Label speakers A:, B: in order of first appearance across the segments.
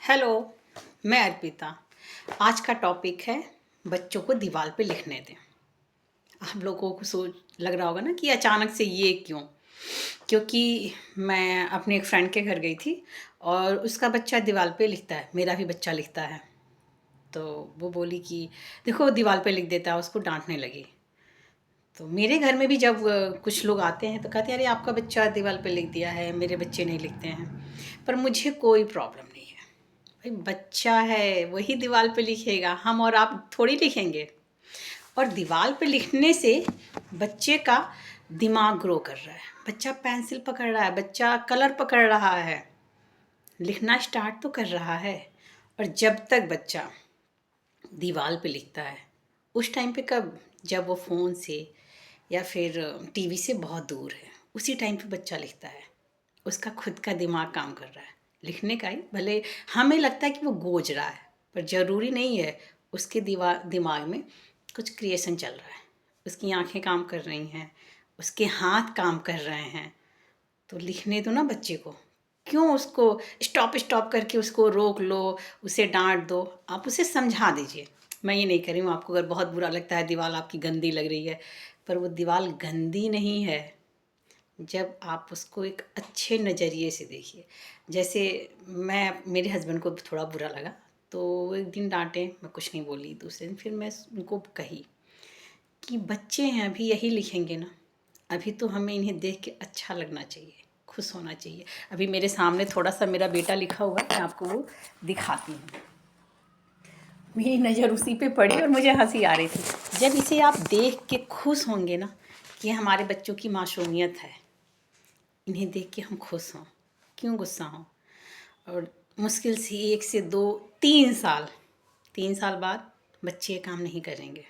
A: Hello, मैं अर्पिता। आज का टॉपिक है बच्चों को दीवार पे लिखने दें। आप लोगों को सोच लग रहा होगा ना कि अचानक से ये क्यों? क्योंकि मैं अपने एक फ्रेंड के घर गई थी और उसका बच्चा दीवार पे लिखता है, मेरा भी बच्चा लिखता है। तो वो बोली कि देखो दीवार पे लिख देता है, उसको डांटने लगी। तो मेरे घर में भी जब कुछ लोग आते हैं तो कहते हैं अरे आपका बच्चा दीवार पे लिख दिया है, मेरे बच्चे नहीं लिखते हैं। पर मुझे कोई प्रॉब्लम नहीं है। भाई बच्चा है वही दीवार पे लिखेगा, हम और आप थोड़ी लिखेंगे। और दीवार पे लिखने से बच्चे का दिमाग ग्रो कर रहा है, बच्चा पेंसिल पकड़ रहा है, बच्चा कलर पकड़ रहा है, लिखना स्टार्ट तो कर रहा है। और जब तक बच्चा दीवार पे लिखता है उस टाइम पे कब, जब वो फ़ोन से या फिर टीवी से बहुत दूर है, उसी टाइम पे बच्चा लिखता है। उसका खुद का दिमाग काम कर रहा है लिखने का ही, भले हमें लगता है कि वो गोज रहा है पर ज़रूरी नहीं है। उसके दिमाग में कुछ क्रिएशन चल रहा है, उसकी आंखें काम कर रही हैं, उसके हाथ काम कर रहे हैं। तो लिखने दो ना बच्चे को। क्यों उसको स्टॉप स्टॉप करके उसको रोक लो, उसे डांट दो। आप उसे समझा दीजिए। मैं ये नहीं कर रही हूँ, आपको अगर बहुत बुरा लगता है दीवार आपकी गंदी लग रही है, पर वो दीवार गंदी नहीं है जब आप उसको एक अच्छे नज़रिए से देखिए। जैसे मैं, मेरे हस्बैंड को थोड़ा बुरा लगा तो वो एक दिन डांटे, मैं कुछ नहीं बोली। दूसरे दिन फिर मैं उनको कही कि बच्चे हैं, अभी यही लिखेंगे ना, अभी तो हमें इन्हें देख के अच्छा लगना चाहिए, खुश होना चाहिए। अभी मेरे सामने थोड़ा सा मेरा बेटा लिखा हुआ है, मैं आपको वो दिखाती हूँ। मेरी नज़र उसी पे पड़ी और मुझे हंसी आ रही थी। जब इसे आप देख के खुश होंगे ना कि हमारे बच्चों की मासूमियत है, इन्हें देख के हम खुश हों, क्यों गुस्सा हों। और मुश्किल से 1 से 2 3 साल, 3 साल बाद बच्चे ये काम नहीं करेंगे,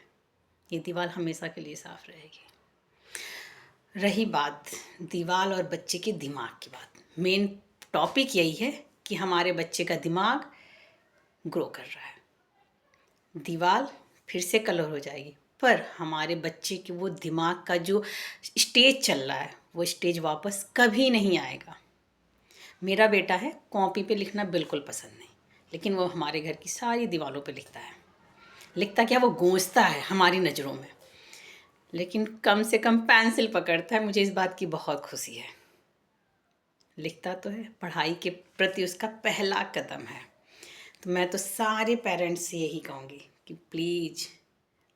A: ये दीवार हमेशा के लिए साफ रहेगी। रही बात दीवार और बच्चे के दिमाग की बात, मेन टॉपिक यही है कि हमारे बच्चे का दिमाग ग्रो कर रहा है। दीवार फिर से कलर हो जाएगी, पर हमारे बच्चे के वो दिमाग का जो स्टेज चल रहा है वो स्टेज वापस कभी नहीं आएगा। मेरा बेटा है, कॉपी पे लिखना बिल्कुल पसंद नहीं, लेकिन वो हमारे घर की सारी दीवारों पे लिखता है। लिखता क्या, वो गूंजता है हमारी नज़रों में, लेकिन कम से कम पेंसिल पकड़ता है। मुझे इस बात की बहुत खुशी है। लिखता तो है, पढ़ाई के प्रति उसका पहला कदम है। तो मैं तो सारे पेरेंट्स से यही कहूँगी कि प्लीज़,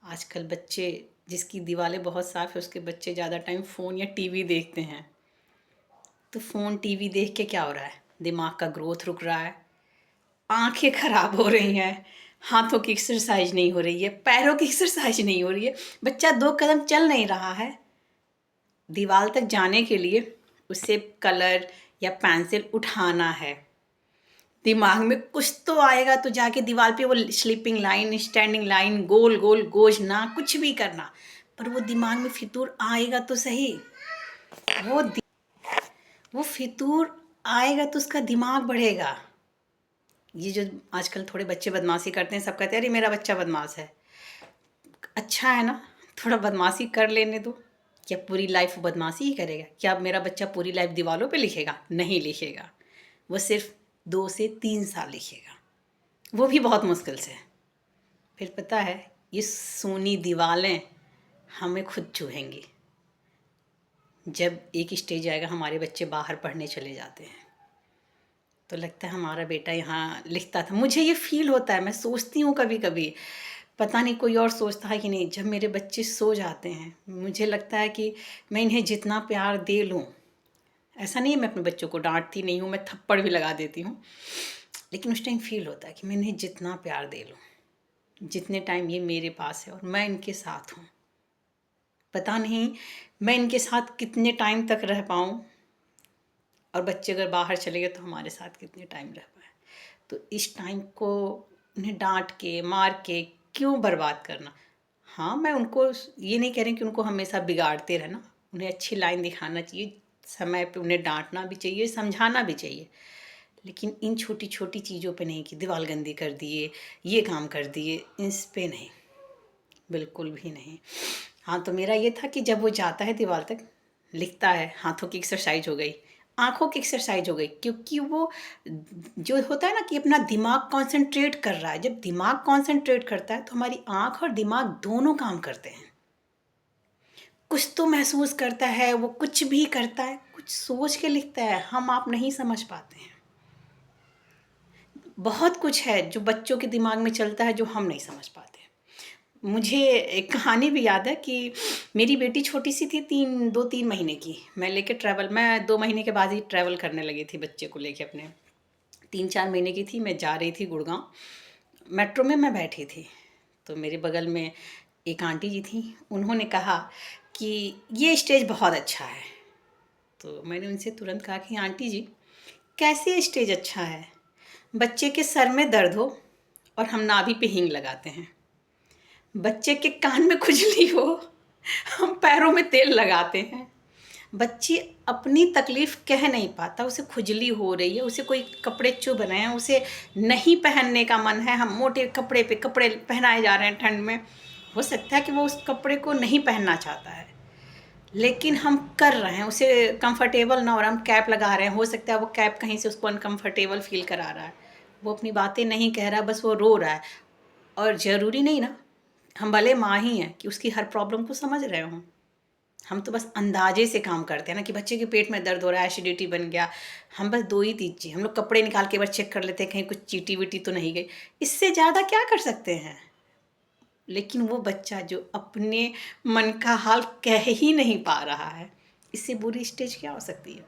A: आजकल बच्चे, जिसकी दीवारें बहुत साफ़ है उसके बच्चे ज़्यादा टाइम फ़ोन या टीवी देखते हैं। तो फ़ोन टीवी देख के क्या हो रहा है, दिमाग का ग्रोथ रुक रहा है, आंखें खराब हो रही हैं, हाथों की एक्सरसाइज नहीं हो रही है, पैरों की एक्सरसाइज नहीं हो रही है। बच्चा 2 कदम चल नहीं रहा है, दीवार तक जाने के लिए उसे कलर या पेंसिल उठाना है। दिमाग में कुछ तो आएगा तो जाके दीवार पे वो स्लीपिंग लाइन, स्टैंडिंग लाइन, गोल गोल गोजना, कुछ भी करना, पर वो दिमाग में फितूर आएगा तो सही। वो वो फितूर आएगा तो उसका दिमाग बढ़ेगा। ये जो आजकल थोड़े बच्चे बदमाशी करते हैं, सब कहते हैं अरे मेरा बच्चा बदमाश है। अच्छा है ना, थोड़ा बदमाशी कर लेने दो। क्या पूरी लाइफ बदमाशी ही करेगा? क्या मेरा बच्चा पूरी लाइफ दीवारों पे लिखेगा? नहीं लिखेगा। वो सिर्फ 2 से 3 साल लिखेगा, वो भी बहुत मुश्किल से। फिर पता है, ये सूनी दीवारें हमें खुद चूहेंगी। जब एक स्टेज आएगा, हमारे बच्चे बाहर पढ़ने चले जाते हैं, तो लगता है हमारा बेटा यहाँ लिखता था। मुझे ये फील होता है, मैं सोचती हूँ कभी कभी, पता नहीं कोई और सोचता है कि नहीं, जब मेरे बच्चे सो जाते हैं मुझे लगता है कि मैं इन्हें जितना प्यार दे लूँ, ऐसा नहीं है मैं अपने बच्चों को डांटती नहीं हूँ, मैं थप्पड़ भी लगा देती हूँ, लेकिन उस टाइम फील होता है कि मैं इन्हें जितना प्यार दे लूँ, जितने टाइम ये मेरे पास है और मैं इनके साथ हूँ, पता नहीं मैं इनके साथ कितने टाइम तक रह पाऊँ। और बच्चे अगर बाहर चले गए तो हमारे साथ कितने टाइम रह पाए। तो इस टाइम को उन्हें डांट के मार के क्यों बर्बाद करना। हाँ, मैं उनको ये नहीं कह रही कि उनको हमेशा बिगाड़ते रहना, उन्हें अच्छी लाइन दिखाना चाहिए, समय पे उन्हें डांटना भी चाहिए, समझाना भी चाहिए, लेकिन इन छोटी छोटी चीज़ों पे नहीं कि दीवार गंदी कर दिए, ये काम कर दिए, इस पे नहीं, बिल्कुल भी नहीं। हाँ, तो मेरा ये था कि जब वो जाता है दीवार तक, लिखता है, हाथों की एक्सरसाइज हो गई, आँखों की एक्सरसाइज हो गई, क्योंकि वो जो होता है ना कि अपना दिमाग कॉन्सेंट्रेट कर रहा है। जब दिमाग कॉन्सेंट्रेट करता है तो हमारी आँख और दिमाग दोनों काम करते हैं। कुछ तो महसूस करता है, वो कुछ भी करता है, कुछ सोच के लिखता है, हम आप नहीं समझ पाते हैं। बहुत कुछ है जो बच्चों के दिमाग में चलता है जो हम नहीं समझ पाते। मुझे एक कहानी भी याद है कि मेरी बेटी छोटी सी थी, 2-3 महीने की। मैं 2 महीने के बाद ही ट्रैवल करने लगी थी बच्चे को लेके अपने। 3-4 महीने की थी, मैं जा रही थी गुड़गाँव। मेट्रो में मैं बैठी थी, तो मेरे बगल में एक आंटी जी थीं। उन्होंने कहा कि ये स्टेज बहुत अच्छा है। तो मैंने उनसे तुरंत कहा कि आंटी जी, कैसे स्टेज अच्छा है? बच्चे के सर में दर्द हो और हम नाभि पे हींग लगाते हैं। बच्चे के कान में खुजली हो, हम पैरों में तेल लगाते हैं। बच्ची अपनी तकलीफ़ कह नहीं पाता, उसे खुजली हो रही है, उसे कोई कपड़े चुभ रहे हैं, उसे नहीं पहनने का मन है, हम मोटे कपड़े पे कपड़े पहनाए जा रहे हैं ठंड में। हो सकता है कि वो उस कपड़े को नहीं पहनना चाहता है, लेकिन हम कर रहे हैं, उसे कंफर्टेबल ना हो रहा, हम कैप लगा रहे हैं। हो सकता है वो कैप कहीं से उसको अनकंफर्टेबल फ़ील करा रहा है। वो अपनी बातें नहीं कह रहा, बस वो रो रहा है। और ज़रूरी नहीं ना, हम भले माँ ही हैं कि उसकी हर प्रॉब्लम को समझ रहे हों। हम तो बस अंदाजे से काम करते हैं ना कि बच्चे के पेट में दर्द हो रहा है, एसिडिटी बन गया। हम बस 2 ही चीज़, हम लोग कपड़े निकाल के बस चेक कर लेते हैं कहीं कुछ चींटी-वीटी तो नहीं गई। इससे ज़्यादा क्या कर सकते हैं? लेकिन वो बच्चा जो अपने मन का हाल कह ही नहीं पा रहा है, इससे बुरी स्टेज क्या हो सकती है?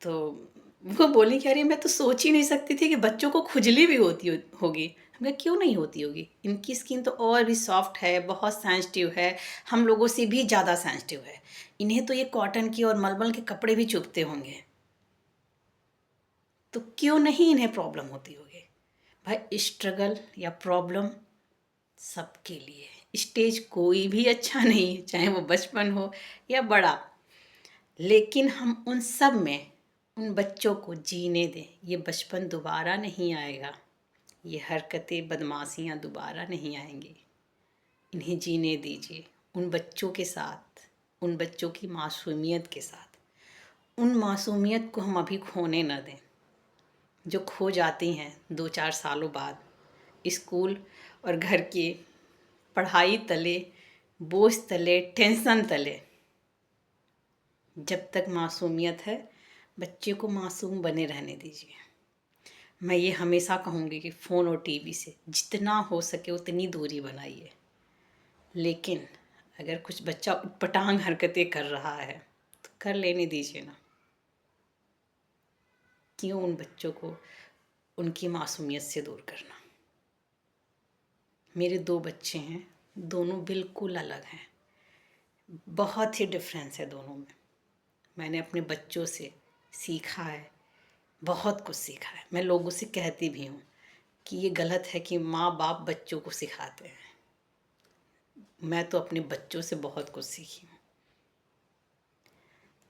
A: तो वो बोली कि अरे मैं तो सोच ही नहीं सकती थी कि बच्चों को खुजली भी होगी। हमने कहा क्यों नहीं होती होगी? इनकी स्किन तो और भी सॉफ्ट है, बहुत सेंसिटिव है, हम लोगों से भी ज़्यादा सेंसिटिव है। इन्हें तो ये कॉटन की और मलमल के कपड़े भी चुभते होंगे, तो क्यों नहीं इन्हें प्रॉब्लम होती होगी? भाई स्ट्रगल या प्रॉब्लम सबके लिए है। स्टेज कोई भी अच्छा नहीं है, चाहे वो बचपन हो या बड़ा। लेकिन हम उन सब में उन बच्चों को जीने दें। ये बचपन दोबारा नहीं आएगा, ये हरकतें बदमाशियाँ दोबारा नहीं आएंगी। इन्हें जीने दीजिए उन बच्चों के साथ, उन बच्चों की मासूमियत के साथ। उन मासूमियत को हम अभी खोने न दें जो खो जाती हैं 2-4 सालों बाद स्कूल और घर की पढ़ाई तले, बोझ तले, टेंशन तले। जब तक मासूमियत है, बच्चे को मासूम बने रहने दीजिए। मैं ये हमेशा कहूँगी कि फ़ोन और टीवी से जितना हो सके उतनी दूरी बनाइए। लेकिन अगर कुछ बच्चा उटपटांग हरकतें कर रहा है तो कर लेने दीजिए ना। क्यों उन बच्चों को उनकी मासूमियत से दूर करना? मेरे 2 बच्चे हैं, दोनों बिल्कुल अलग हैं। बहुत ही डिफरेंस है दोनों में। मैंने अपने बच्चों से सीखा है, बहुत कुछ सीखा है। मैं लोगों से कहती भी हूँ कि ये गलत है कि माँ बाप बच्चों को सिखाते हैं। मैं तो अपने बच्चों से बहुत कुछ सीखी हूँ।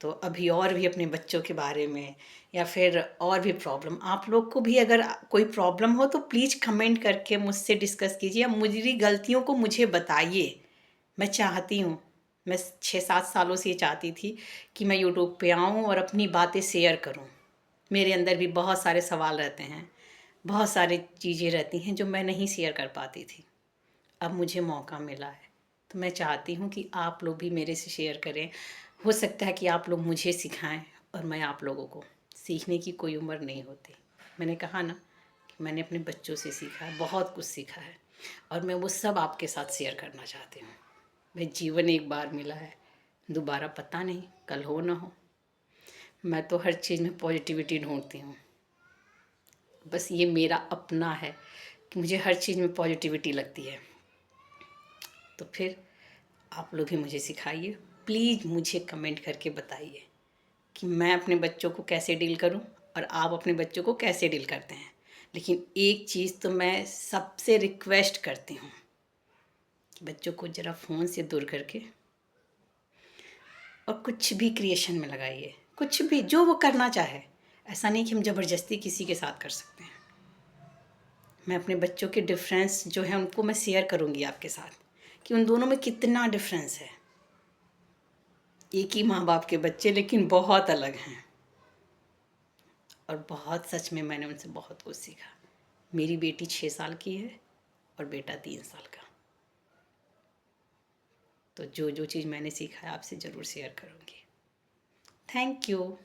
A: तो अभी और भी अपने बच्चों के बारे में या फिर और भी प्रॉब्लम, आप लोग को भी अगर कोई प्रॉब्लम हो तो प्लीज़ कमेंट करके मुझसे डिस्कस कीजिए। मेरी गलतियों को मुझे बताइए। मैं चाहती हूँ, मैं 6-7 सालों से ये चाहती थी कि मैं यूट्यूब पे आऊँ और अपनी बातें शेयर करूँ। मेरे अंदर भी बहुत सारे सवाल रहते हैं, बहुत सारी चीज़ें रहती हैं जो मैं नहीं शेयर कर पाती थी। अब मुझे मौका मिला है, तो मैं चाहती हूँ कि आप लोग भी मेरे से शेयर करें। हो सकता है कि आप लोग मुझे सिखाएं और मैं आप लोगों को। सीखने की कोई उम्र नहीं होती। मैंने कहा ना कि मैंने अपने बच्चों से सीखा है, बहुत कुछ सीखा है और मैं वो सब आपके साथ शेयर करना चाहती हूँ। भाई जीवन एक बार मिला है, दोबारा पता नहीं कल हो ना हो। मैं तो हर चीज़ में पॉजिटिविटी ढूंढती हूँ। बस ये मेरा अपना है कि मुझे हर चीज़ में पॉजिटिविटी लगती है। तो फिर आप लोग भी मुझे सिखाइए। प्लीज़ मुझे कमेंट करके बताइए कि मैं अपने बच्चों को कैसे डील करूं और आप अपने बच्चों को कैसे डील करते हैं। लेकिन एक चीज़ तो मैं सबसे रिक्वेस्ट करती हूँ कि बच्चों को ज़रा फ़ोन से दूर करके और कुछ भी क्रिएशन में लगाइए। कुछ भी जो वो करना चाहे। ऐसा नहीं कि हम ज़बरदस्ती किसी के साथ कर सकते हैं। मैं अपने बच्चों के डिफरेंस जो है उनको मैं शेयर करूँगी आपके साथ कि उन दोनों में कितना डिफरेंस है। एक ही माँ बाप के बच्चे लेकिन बहुत अलग हैं। और बहुत सच में मैंने उनसे बहुत कुछ सीखा। मेरी बेटी 6 साल की है और बेटा 3 साल का। तो जो जो चीज़ मैंने सीखा है आपसे ज़रूर शेयर करूँगी। Thank you.